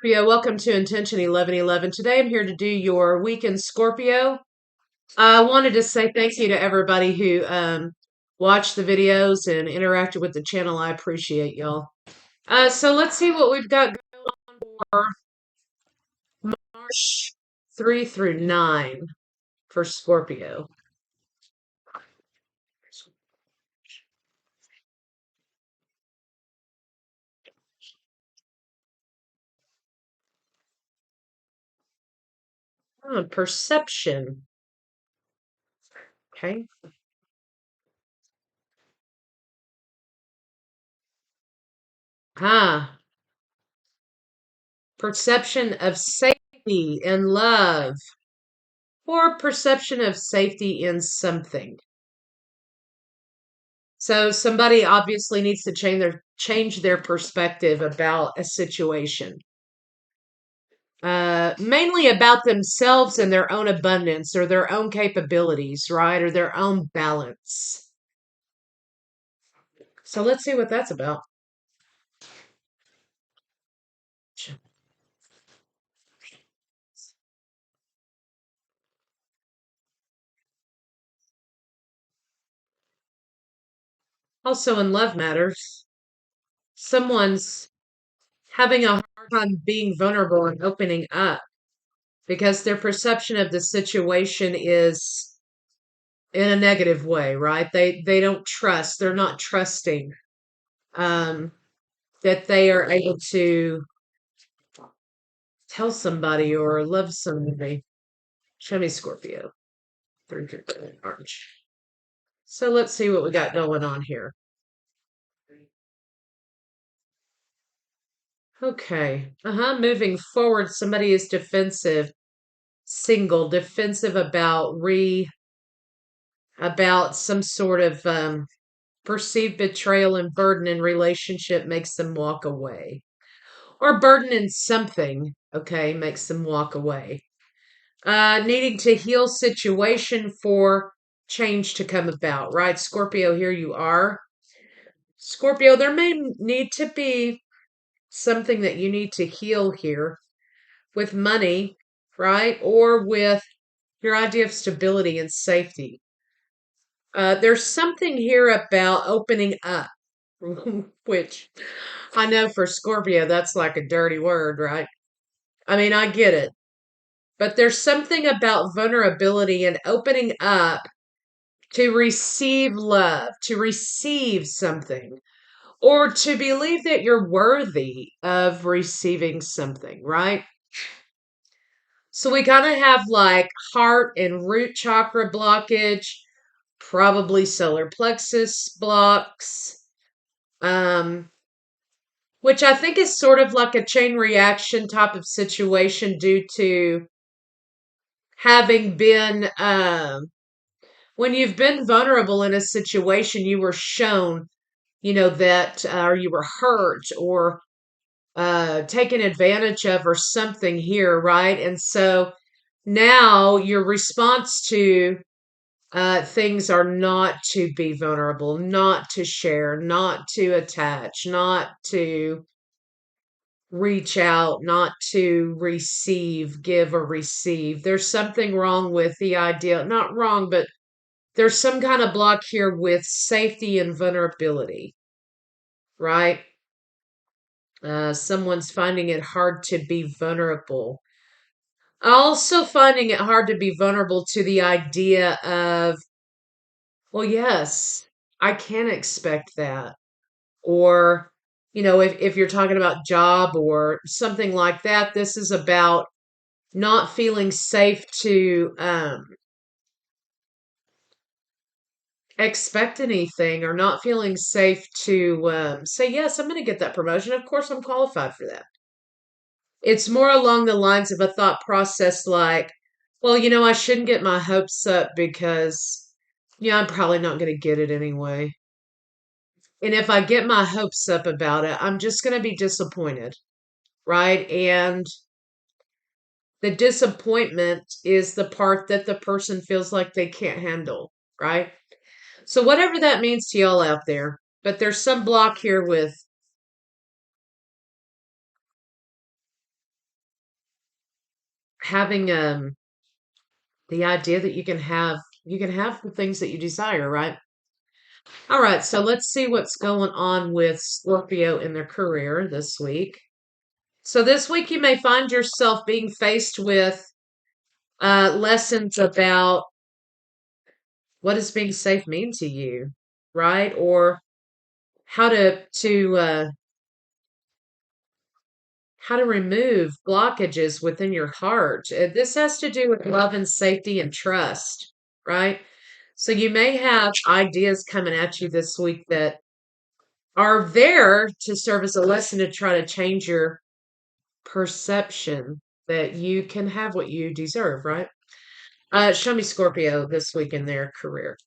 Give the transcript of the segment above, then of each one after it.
Scorpio, welcome to Intention 1111. Today I'm here to do your week in Scorpio. I wanted to say thank you to everybody who watched the videos and interacted with the channel. I appreciate y'all. So let's see what we've got going for March 3 through 9 for Scorpio. Perception. Okay. Ah, perception of safety and love, or perception of safety in something. So somebody obviously needs to change their perspective about a situation. Mainly about themselves and their own abundance or their own capabilities, right? Or their own balance. So let's see what that's about. Also in love matters, someone's having a hard time being vulnerable and opening up because their perception of the situation is in a negative way, right? They don't trust, they're not trusting. Um, that they are able to tell somebody or love somebody. Show me Scorpio. 3 orange. So let's see what we got going on here. Okay. Moving forward, somebody is defensive, single, defensive about some sort of perceived betrayal and burden in relationship makes them walk away. Or burden in something, okay, makes them walk away. Needing to heal situation for change to come about, right? Scorpio, here you are. Scorpio, there may need to be something that you need to heal here with money, right? Or with your idea of stability and safety. There's something here about opening up, which I know for Scorpio, that's like a dirty word, right? I mean, I get it. But there's something about vulnerability and opening up to receive love, to receive something, or to believe that you're worthy of receiving something, right? So we kind of have like heart and root chakra blockage, probably solar plexus blocks, um, which I think is sort of like a chain reaction type of situation due to having been when you've been vulnerable in a situation, you were shown, that, or you were hurt or taken advantage of or something here, right? And so now your response to things are not to be vulnerable, not to share, not to attach, not to reach out, not to receive, give or receive. There's something wrong with the idea, not wrong, but there's some kind of block here with safety and vulnerability, right? Someone's finding it hard to be vulnerable. Also, finding it hard to be vulnerable to the idea of, well, yes, I can expect that. Or, if you're talking about job or something like that, this is about not feeling safe to expect anything or not feeling safe to say, yes, I'm going to get that promotion. Of course, I'm qualified for that. It's more along the lines of a thought process like, well, I shouldn't get my hopes up because, yeah, I'm probably not going to get it anyway. And if I get my hopes up about it, I'm just going to be disappointed, right? And the disappointment is the part that the person feels like they can't handle, right? So, whatever that means to y'all out there, but there's some block here with having the idea that you can have the things that you desire, right? All right, so let's see what's going on with Scorpio in their career this week. So this week you may find yourself being faced with lessons about what does being safe mean to you, right? Or how to remove blockages within your heart. This has to do with love and safety and trust, right? So you may have ideas coming at you this week that are there to serve as a lesson to try to change your perception that you can have what you deserve, right? Show me Scorpio this week in their career.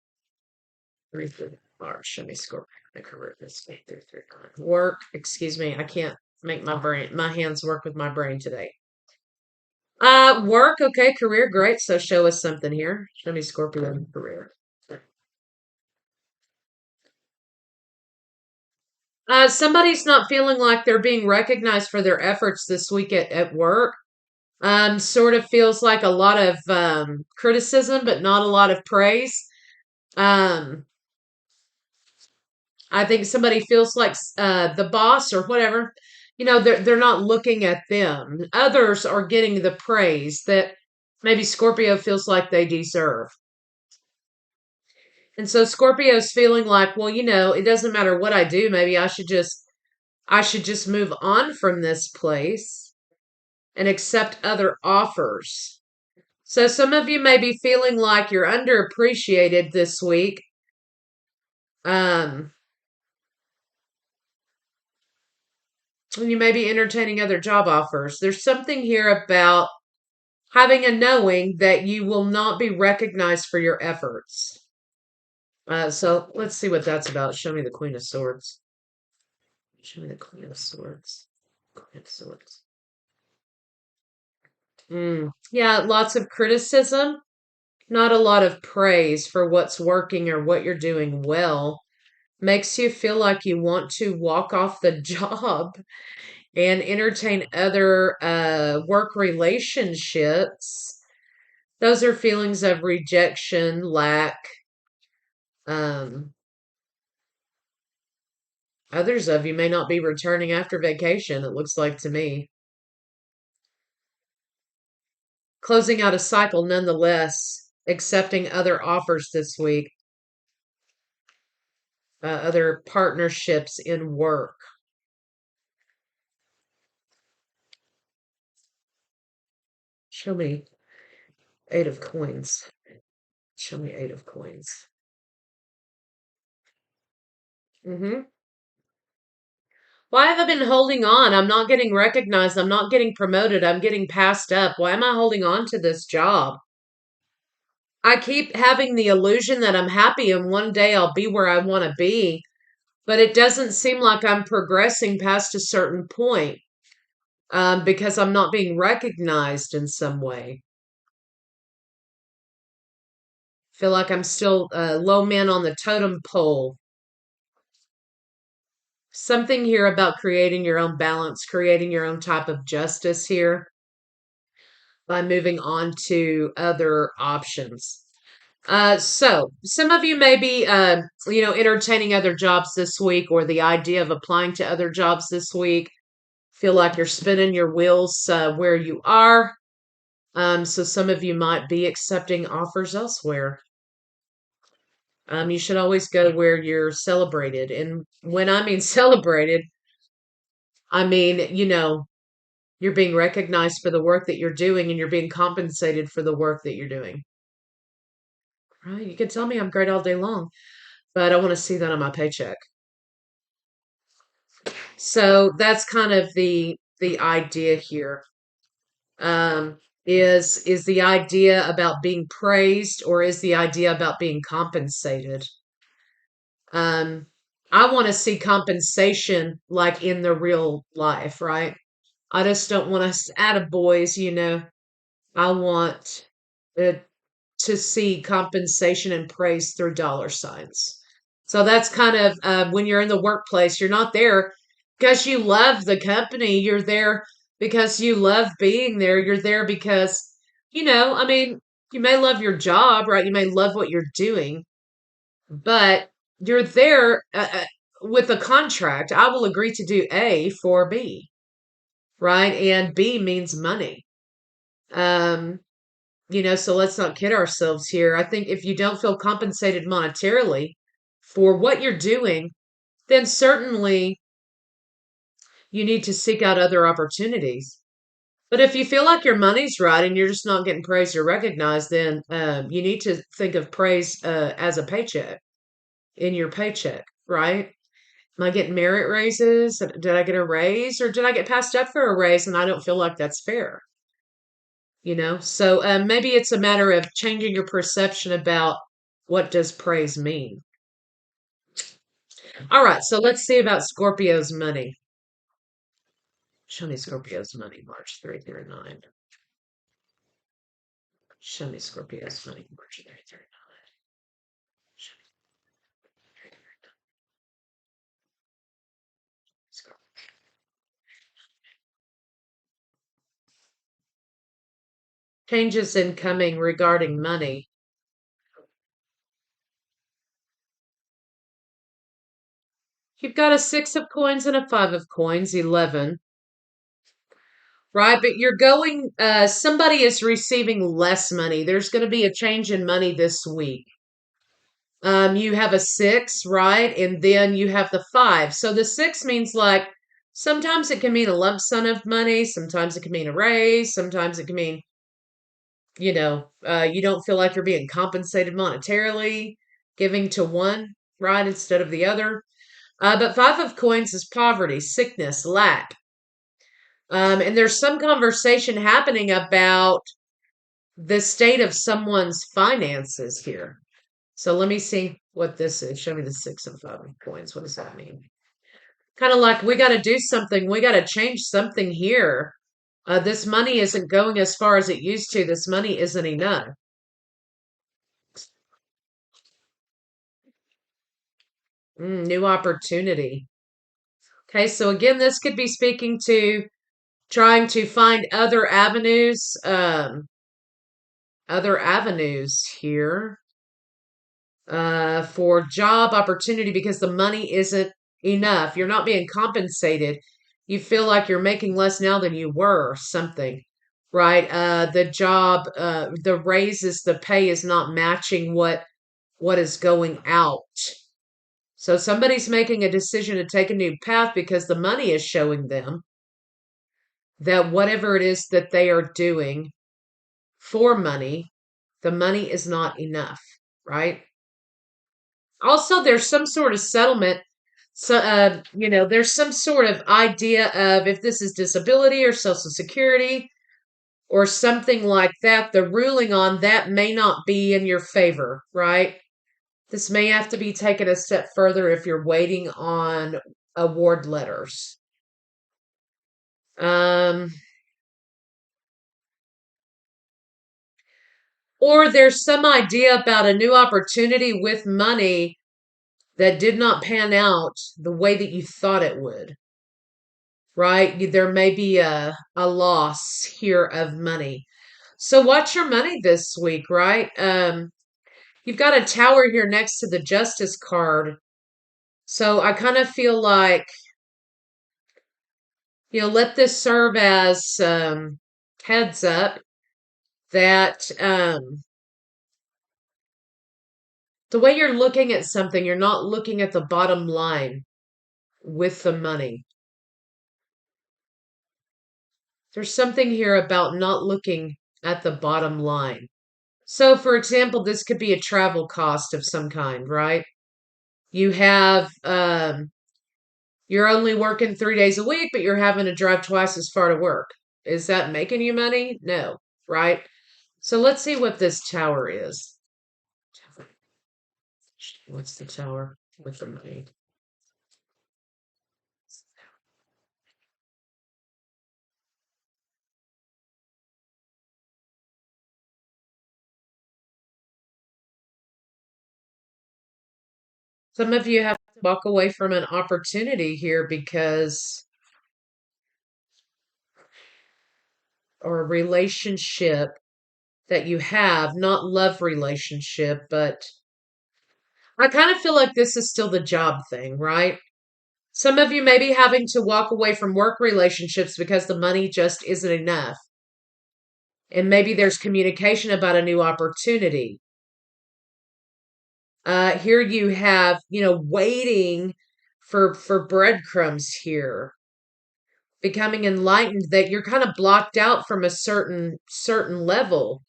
3 through March. Show me Scorpio in their career this week. 3 through 9. Work, excuse me, I can't make my hands work with my brain today. Work, okay, career, great. So show us something here. Show me Scorpio in career. Somebody's not feeling like they're being recognized for their efforts this week at work. Sort of feels like a lot of criticism, but not a lot of praise. Um, I think somebody feels like the boss or whatever, they're not looking at them. Others are getting the praise that maybe Scorpio feels like they deserve. And so Scorpio's feeling like, well, it doesn't matter what I do. Maybe I should just move on from this place and accept other offers. So some of you may be feeling like you're underappreciated this week. Um, and you may be entertaining other job offers. There's something here about having a knowing that you will not be recognized for your efforts. So let's see what that's about. Show me the Queen of Swords. Show me the Queen of Swords. Queen of Swords. Yeah, lots of criticism, not a lot of praise for what's working or what you're doing well. Makes you feel like you want to walk off the job and entertain other work relationships. Those are feelings of rejection, lack. Um, Others of you may not be returning after vacation, it looks like to me. Closing out a cycle nonetheless, accepting other offers this week, other partnerships in work. Show me Eight of Coins. Show me Eight of Coins. Mm-hmm. Why have I been holding on? I'm not getting recognized. I'm not getting promoted. I'm getting passed up. Why am I holding on to this job? I keep having the illusion that I'm happy and one day I'll be where I want to be, but it doesn't seem like I'm progressing past a certain point because I'm not being recognized in some way. Feel like I'm still low man on the totem pole. Something here about creating your own balance, creating your own type of justice here by moving on to other options. So some of you may be, entertaining other jobs this week or the idea of applying to other jobs this week. Feel like you're spinning your wheels where you are. So some of you might be accepting offers elsewhere. You should always go where you're celebrated. And when I mean celebrated, I mean, you're being recognized for the work that you're doing and you're being compensated for the work that you're doing. Right? You can tell me I'm great all day long, but I want to see that on my paycheck. So that's kind of the idea here. Is the idea about being praised or is the idea about being compensated? Um, I want to see compensation like in the real life, right? I just don't want us attaboys, I want it to see compensation and praise through dollar signs. So that's kind of when you're in the workplace, you're not there because you love the company. You're there because you love being there. You're there because, I mean, you may love your job, right? You may love what you're doing, but you're there with a contract. I will agree to do A for B, right? And B means money. Um, so let's not kid ourselves here. I think if you don't feel compensated monetarily for what you're doing, then certainly you need to seek out other opportunities. But if you feel like your money's right and you're just not getting praised or recognized, then you need to think of praise as a paycheck in your paycheck, right? Am I getting merit raises? Did I get a raise or did I get passed up for a raise and I don't feel like that's fair? So maybe it's a matter of changing your perception about what does praise mean. All right, so let's see about Scorpio's money. Show me Scorpio's money, March 3 through 9. Show me Scorpio's money, March 3 through 9. Show me Scorpio. Changes incoming regarding money. You've got a 6 of coins and a 5 of coins, 11. Right, but you're going, somebody is receiving less money. There's going to be a change in money this week. You have a 6, right? And then you have the 5. So the 6 means like sometimes it can mean a lump sum of money, sometimes it can mean a raise, sometimes it can mean, you don't feel like you're being compensated monetarily, giving to one, right, instead of the other. But 5 of coins is poverty, sickness, lack. And there's some conversation happening about the state of someone's finances here. So let me see what this is. Show me the 6 of 5 of coins. What does that mean? Kind of like we got to do something. We got to change something here. This money isn't going as far as it used to. This money isn't enough. New opportunity. Okay, so again, this could be speaking to trying to find other avenues here for job opportunity because the money isn't enough. You're not being compensated. You feel like you're making less now than you were, or something, right? The job, the raises, the pay is not matching what is going out. So somebody's making a decision to take a new path because the money is showing them that whatever it is that they are doing for money, the money is not enough, right? Also, there's some sort of settlement. So, there's some sort of idea of if this is disability or Social Security or something like that, the ruling on that may not be in your favor, right? This may have to be taken a step further if you're waiting on award letters. Um, or there's some idea about a new opportunity with money that did not pan out the way that you thought it would, right? There may be a loss here of money. So watch your money this week, right? You've got a tower here next to the justice card. So I kind of feel like, let this serve as heads up that the way you're looking at something, you're not looking at the bottom line with the money. There's something here about not looking at the bottom line. So, for example, this could be a travel cost of some kind, right? You have, you're only working 3 days a week, but you're having to drive twice as far to work. Is that making you money? No, right? So let's see what this tower is. What's the tower with the money? Some of you have to walk away from an opportunity here because or a relationship that you have, not love relationship, but I kind of feel like this is still the job thing, right? Some of you may be having to walk away from work relationships because the money just isn't enough. And maybe there's communication about a new opportunity. Here you have, waiting for breadcrumbs here, becoming enlightened that you're kind of blocked out from a certain level.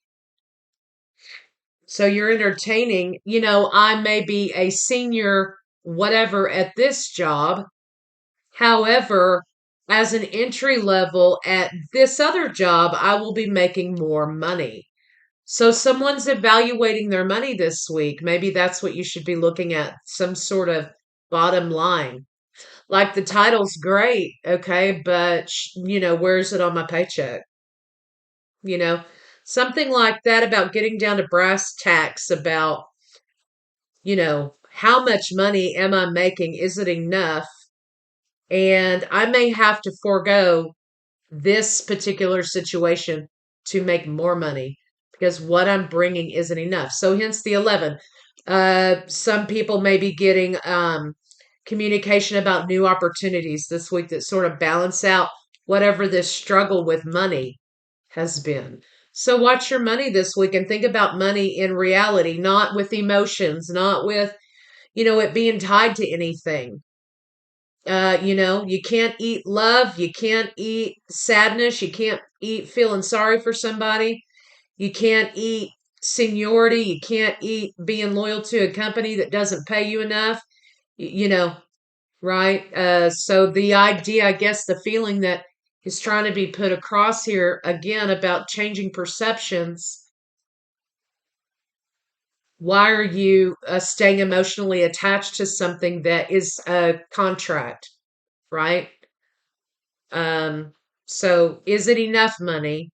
So you're entertaining, I may be a senior whatever at this job. However, as an entry level at this other job, I will be making more money. So someone's evaluating their money this week. Maybe that's what you should be looking at, some sort of bottom line. Like the title's great, okay, but where's it on my paycheck? You know, something like that about getting down to brass tacks about, how much money am I making? Is it enough? And I may have to forego this particular situation to make more money because what I'm bringing isn't enough. So hence the 11. Some people may be getting communication about new opportunities this week that sort of balance out whatever this struggle with money has been. So watch your money this week and think about money in reality, not with emotions, not with, it being tied to anything. You can't eat love, you can't eat sadness, you can't eat feeling sorry for somebody, you can't eat seniority, you can't eat being loyal to a company that doesn't pay you enough, you know, right? So the idea, I guess, the feeling that is trying to be put across here again about changing perceptions. Why are you staying emotionally attached to something that is a contract, right? Um, so is it enough money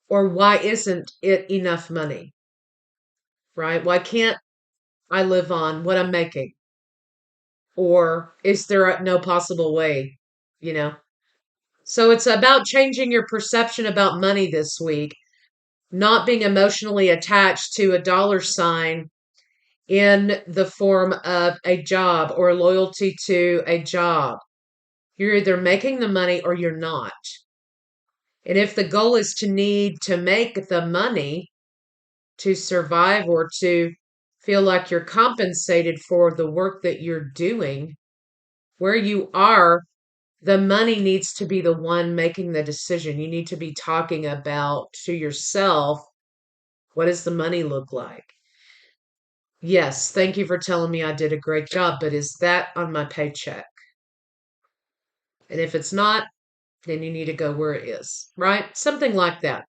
or why isn't it enough money, right? Why can't I live on what I'm making? Or is there no possible way, you know? So it's about changing your perception about money this week, not being emotionally attached to a dollar sign in the form of a job or loyalty to a job. You're either making the money or you're not. And if the goal is to need to make the money to survive or to feel like you're compensated for the work that you're doing, where you are, the money needs to be the one making the decision. You need to be talking about to yourself, what does the money look like? Yes, thank you for telling me I did a great job, but is that on my paycheck? And if it's not, then you need to go where it is, right? Something like that.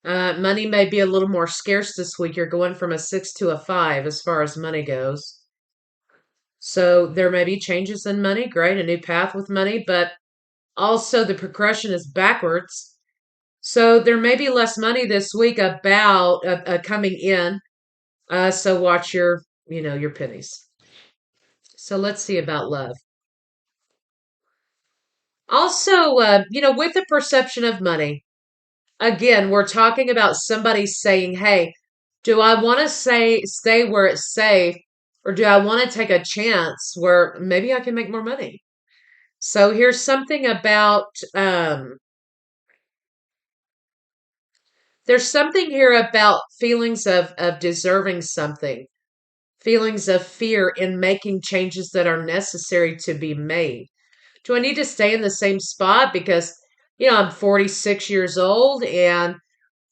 Money may be a little more scarce this week. You're going from a 6 to a 5 as far as money goes. So there may be changes in money, great, a new path with money, but also the progression is backwards. So there may be less money this week about coming in. So watch your pennies. So let's see about love. Also, with the perception of money, again, we're talking about somebody saying, hey, do I want to stay where it's safe or do I want to take a chance where maybe I can make more money? So here's something about there's something here about feelings of deserving something, feelings of fear in making changes that are necessary to be made. Do I need to stay in the same spot because I'm 46 years old and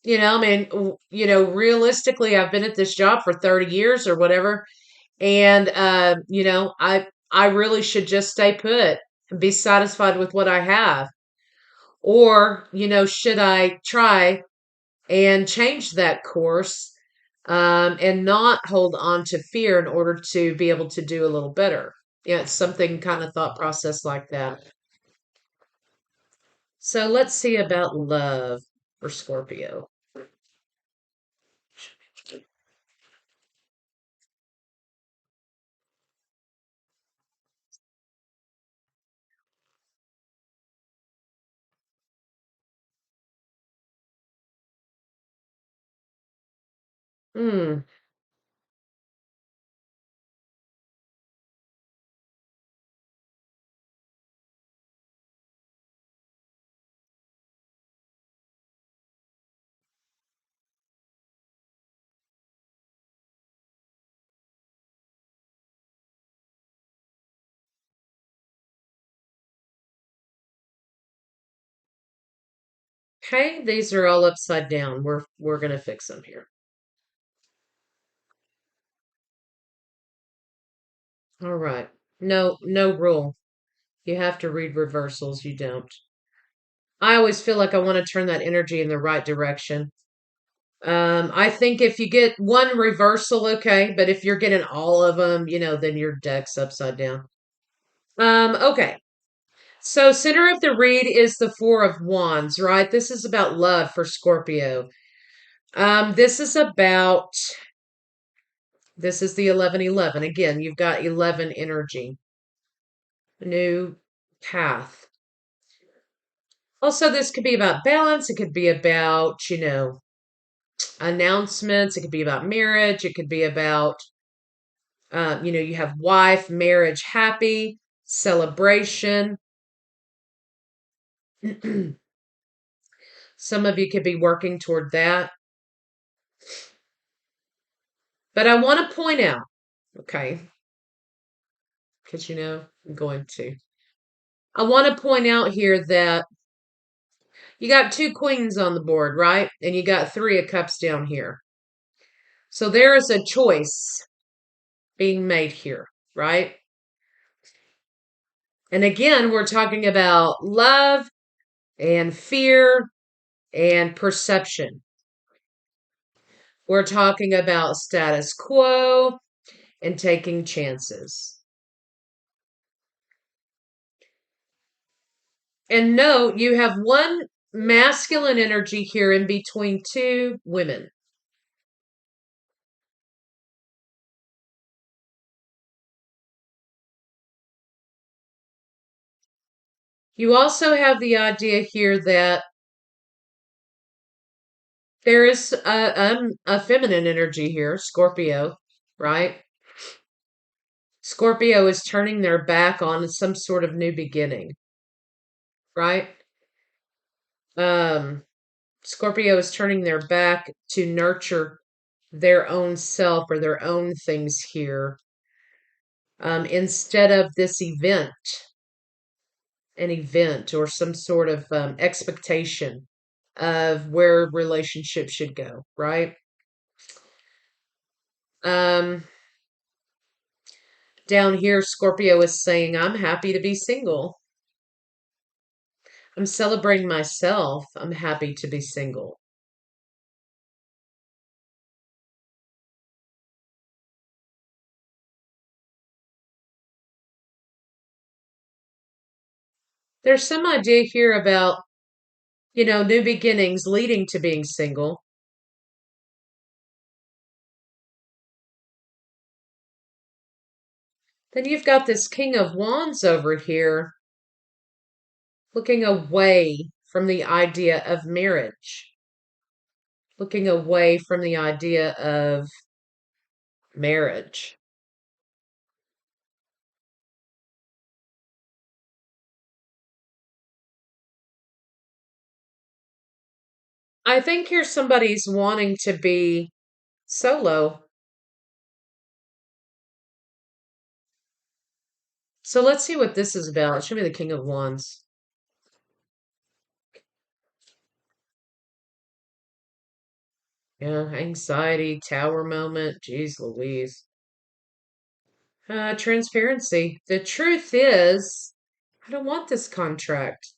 I mean, realistically, I've been at this job for 30 years or whatever. And, I really should just stay put and be satisfied with what I have. Or, should I try and change that course and not hold on to fear in order to be able to do a little better? Yeah, it's something kind of thought process like that. So let's see about love for Scorpio. Hmm. Okay, these are all upside down. We're gonna fix them here. All right. No, no rule. You have to read reversals. You don't. I always feel like I want to turn that energy in the right direction. I think if you get one reversal, okay, but if you're getting all of them, then your deck's upside down. Okay. So center of the read is the Four of Wands, right? This is about love for Scorpio. This is about this is the 1111. Again, you've got 11 energy. New path. Also, this could be about balance. It could be about, announcements. It could be about marriage. It could be about, you have wife, marriage, happy, celebration. Some of you could be working toward that. But I want to point out, okay, because, I'm going to. I want to point out here that you got two queens on the board, right? And you got three of cups down here. So there is a choice being made here, right? And again, we're talking about love and fear and perception. We're talking about status quo and taking chances. And note, you have one masculine energy here in between two women. You also have the idea here that there is a feminine energy here, Scorpio, right? Scorpio is turning their back on some sort of new beginning, right? Um, Scorpio is turning their back to nurture their own self or their own things here, instead of this an event or some sort of expectation of where relationships should go, right? Um, Down here, Scorpio is saying, I'm happy to be single. I'm celebrating myself. I'm happy to be single. There's some idea here about, new beginnings leading to being single. Then you've got this King of Wands over here looking away from the idea of marriage, looking away from the idea of marriage. I think here somebody's wanting to be solo. So let's see what this is about. Show me the King of Wands. Yeah, anxiety, tower moment. Jeez Louise. Transparency. The truth is, I don't want this contract.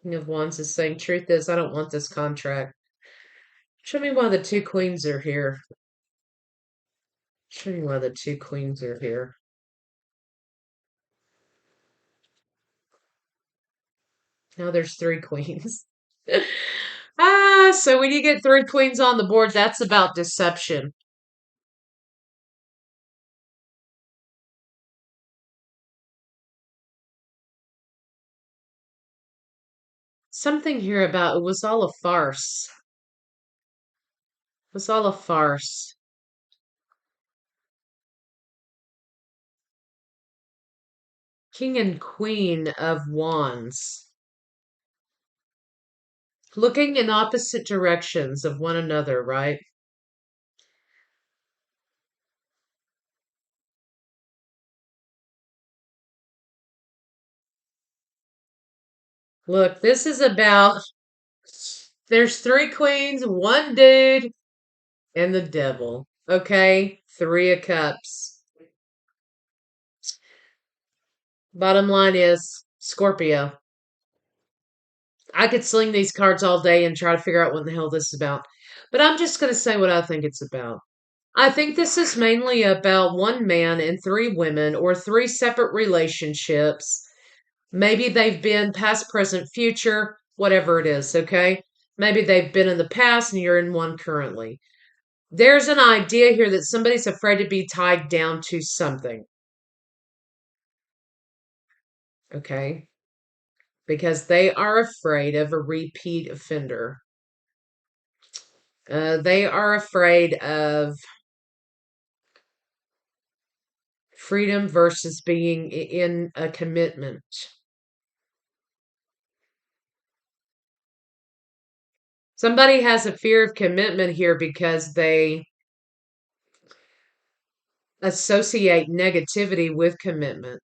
King of Wands is saying, truth is, I don't want this contract. Show me why the two queens are here. Show me why the two queens are here. Now there's three queens. So when you get three queens on the board, that's about deception. Something here about it was all a farce. was all a farce. King and Queen of Wands. Looking in opposite directions of one another, right? Look, this is about there's three queens, one dude, and the devil. Okay? Three of Cups. Bottom line is Scorpio. I could sling these cards all day and try to figure out what the hell this is about. But I'm just going to say what I think it's about. I think this is mainly about one man and three women or three separate relationships. Maybe they've been past, present, future, whatever it is, okay? Maybe they've been in the past and you're in one currently. There's an idea here that somebody's afraid to be tied down to something, okay? Because they are afraid of a repeat offender. They are afraid of freedom versus being in a commitment. Somebody has a fear of commitment here because they associate negativity with commitment,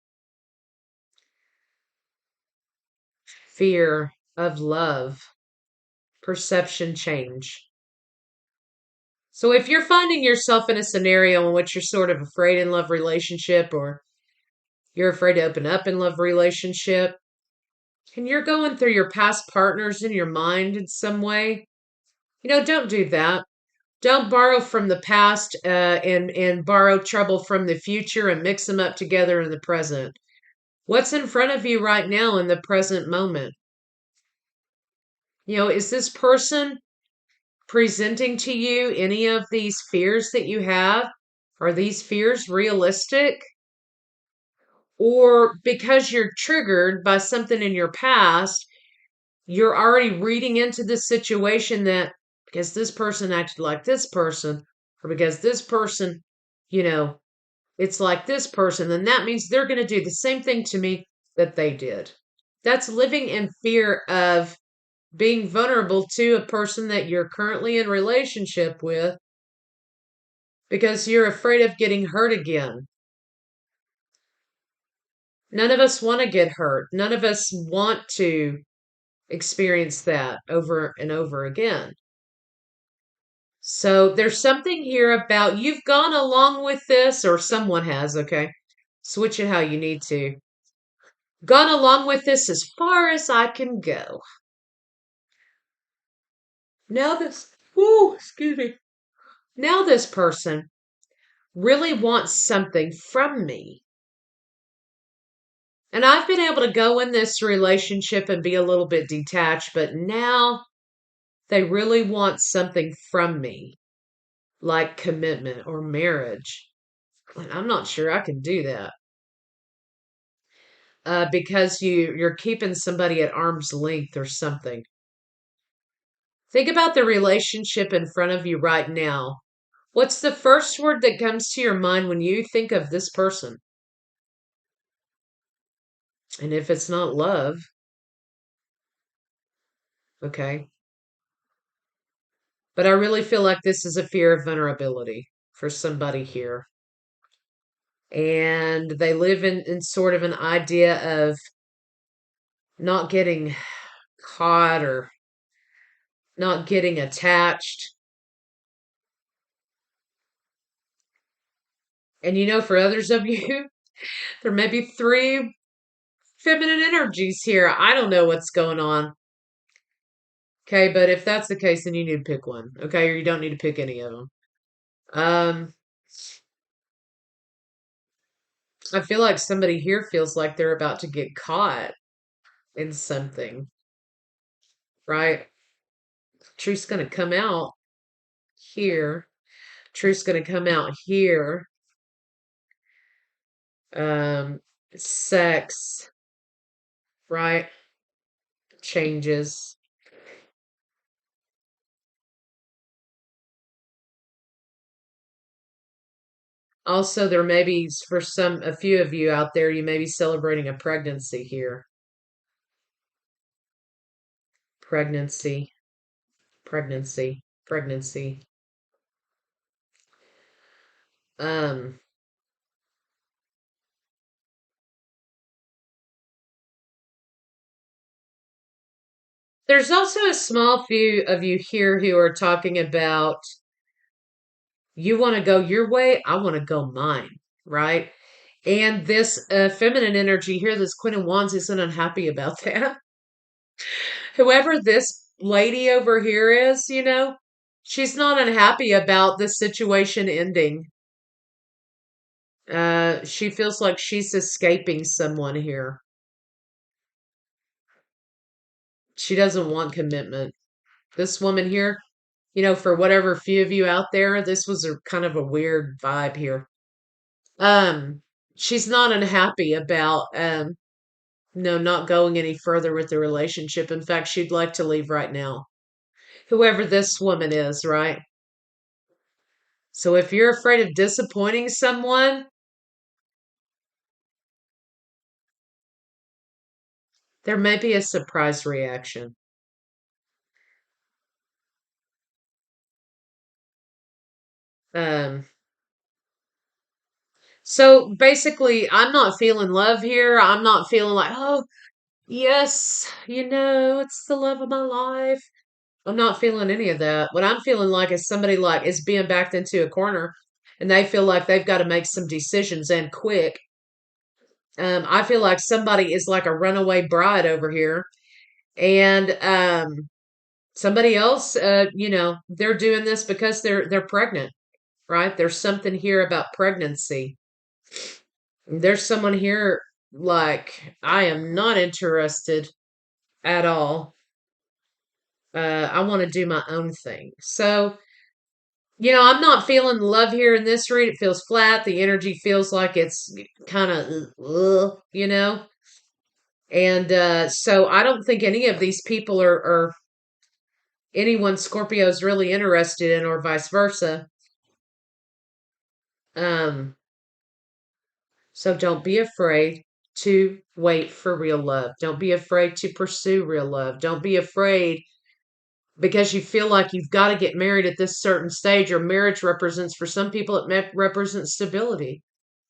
fear of love, perception change. So if you're finding yourself in a scenario in which you're sort of afraid in love relationship or you're afraid to open up in love relationship and you're going through your past partners in your mind in some way, don't do that. Don't borrow from the past and borrow trouble from the future and mix them up together in the present. What's in front of you right now in the present moment? Is this person presenting to you any of these fears that you have? Are these fears realistic? Or because you're triggered by something in your past, you're already reading into the situation that because this person acted like this person, or because this person, you know, it's like this person, then that means they're going to do the same thing to me that they did. That's living in fear of being vulnerable to a person that you're currently in relationship with because you're afraid of getting hurt again. None of us want to get hurt. None of us want to experience that over and over again. So there's something here about you've gone along with this, or someone has, okay? Switch it how you need to. Gone along with this as far as I can go. Now this, excuse me. Now this person really wants something from me. And I've been able to go in this relationship and be a little bit detached, but now they really want something from me, like commitment or marriage. And I'm not sure I can do that. Because you're keeping somebody at arm's length or something. Think about the relationship in front of you right now. What's the first word that comes to your mind when you think of this person? And if it's not love, okay. But I really feel like this is a fear of vulnerability for somebody here. And they live in sort of an idea of not getting caught or not getting attached. And for others of you, there may be three feminine energies here. I don't know what's going on. Okay, but if that's the case, then you need to pick one. Okay, or you don't need to pick any of them. Um, I feel like somebody here feels like they're about to get caught in something, right? Truth's going to come out here. Truth's going to come out here. Um, sex, right? Changes. Also, there may be for a few of you out there, you may be celebrating a pregnancy here. Pregnancy, pregnancy, pregnancy. Um, there's also a small few of you here who are talking about you want to go your way, I want to go mine, right? And this feminine energy here, this Queen of Wands, isn't unhappy about that. Whoever this lady over here is, she's not unhappy about the situation ending. She feels like she's escaping someone here. She doesn't want commitment. This woman here, for whatever few of you out there, this was a kind of a weird vibe here. Um, she's not unhappy about no, not going any further with the relationship. In fact, she'd like to leave right now. Whoever this woman is, right? So if you're afraid of disappointing someone, there may be a surprise reaction. Um, so basically, I'm not feeling love here. I'm not feeling like, oh, yes, it's the love of my life. I'm not feeling any of that. What I'm feeling like is somebody like is being backed into a corner and they feel like they've got to make some decisions and quick. I feel like somebody is like a runaway bride over here and somebody else they're doing this because they're pregnant, right? There's something here about pregnancy. There's someone here like I am not interested at all. I want to do my own thing. So, I'm not feeling love here in this read. It feels flat. The energy feels like it's kind of. And so I don't think any of these people are anyone Scorpio is really interested in, or vice versa. Um, so don't be afraid to wait for real love. Don't be afraid to pursue real love. Don't be afraid because you feel like you've got to get married at this certain stage, or marriage represents for some people represents stability,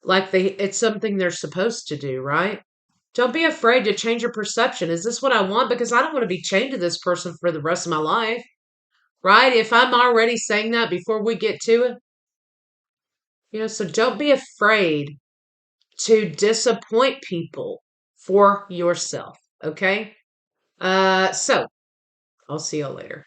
like it's something they're supposed to do, right? Don't be afraid to change your perception. Is this what I want? Because I don't want to be chained to this person for the rest of my life, right? If I'm already saying that before we get to it, so don't be afraid to disappoint people for yourself, okay? So I'll see y'all later.